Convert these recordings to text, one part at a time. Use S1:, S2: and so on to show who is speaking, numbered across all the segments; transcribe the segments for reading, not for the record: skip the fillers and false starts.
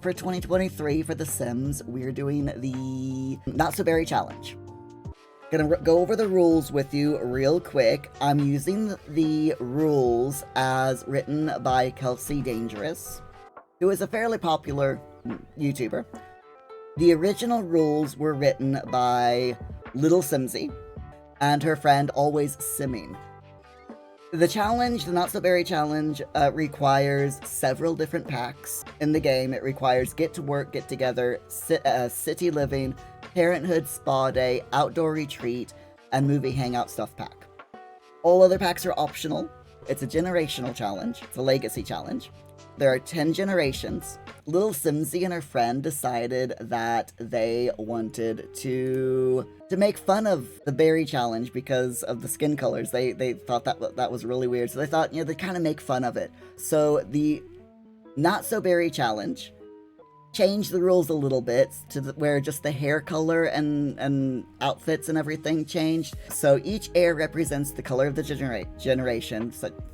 S1: For 2023 for The Sims, we're doing the Not So Berry Challenge. Gonna go over the rules with you real quick. I'm using the rules as written by Kelsey Dangerous, who is a fairly popular YouTuber. The original rules were written by Little Simsy and her friend Always Simming. The challenge, the Not So Berry Challenge, requires several different packs in the game. It requires Get to Work, Get Together, City Living, Parenthood Spa Day, Outdoor Retreat, and Movie Hangout Stuff Pack. All other packs are optional. It's a generational challenge. It's a legacy challenge. There are 10 generations. Little Simsy and her friend decided that they wanted to make fun of the berry challenge because of the skin colors. They thought that was really weird. So they thought, they kind of make fun of it. So the Not So Berry Challenge changed the rules a little bit to where just the hair color and outfits and everything changed. So each heir represents the color of the generation,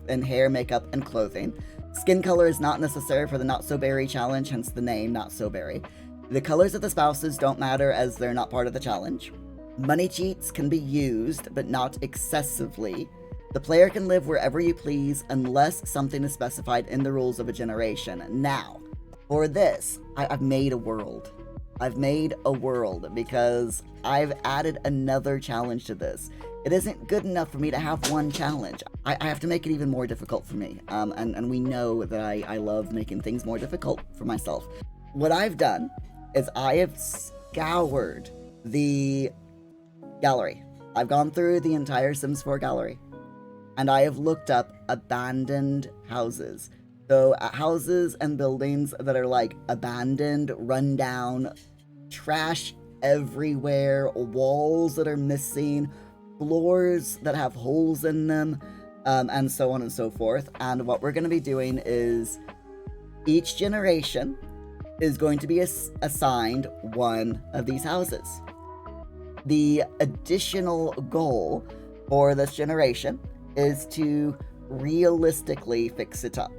S1: in hair, makeup, and clothing. Skin color is not necessary for the Not So Berry Challenge, hence the name Not So Berry. The colors of the spouses don't matter as they're not part of the challenge. Money cheats can be used, but not excessively. The player can live wherever you please unless something is specified in the rules of a generation. Now, for this, I've made a world. I've made a world because I've added another challenge to this. It isn't good enough for me to have one challenge. I have to make it even more difficult for me. And we know that I love making things more difficult for myself. What I've done is I have scoured the gallery. I've gone through the entire Sims 4 gallery. And I have looked up abandoned houses. So houses and buildings that are like abandoned, run down, trash everywhere, walls that are missing, floors that have holes in them, and so on and so forth. And what we're going to be doing is each generation is going to be assigned one of these houses. The additional goal for this generation is to realistically fix it up.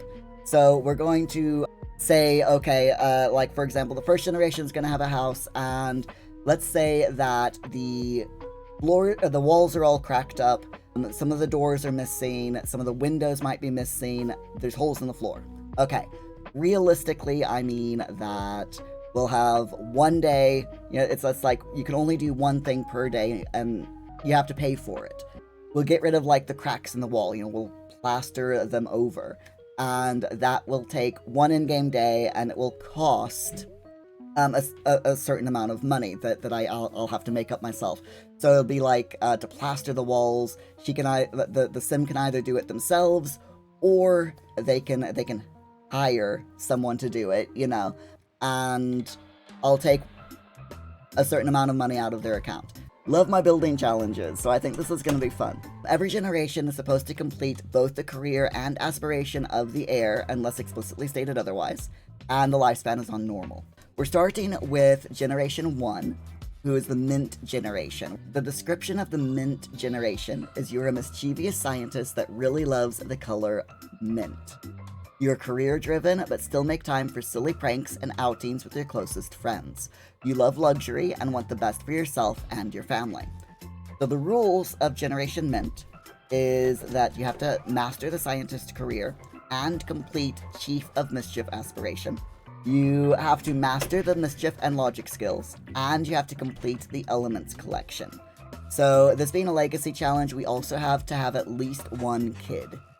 S1: So we're going to say, okay, like for example, the first generation is going to have a house, and let's say that the walls are all cracked up, some of the doors are missing, some of the windows might be missing, there's holes in the floor. Okay, realistically, I mean that we'll have one day, it's like you can only do one thing per day, and you have to pay for it. We'll get rid of like the cracks in the wall, we'll plaster them over. And that will take one in-game day, and it will cost a certain amount of money that I'll have to make up myself. So it'll be like to plaster the walls. The sim can either do it themselves, or they can hire someone to do it, and I'll take a certain amount of money out of their account. Love my building challenges, so I think this is going to be fun. Every generation is supposed to complete both the career and aspiration of the heir, unless explicitly stated otherwise, and the lifespan is on normal. We're starting with Generation 1, who is the Mint Generation. The description of the Mint Generation is you're a mischievous scientist that really loves the color mint. You're career-driven, but still make time for silly pranks and outings with your closest friends. You love luxury and want the best for yourself and your family. So the rules of Generation Mint is that you have to master the scientist career and complete Chief of Mischief aspiration. You have to master the mischief and logic skills, and you have to complete the elements collection. So this being a legacy challenge, we also have to have at least one kid.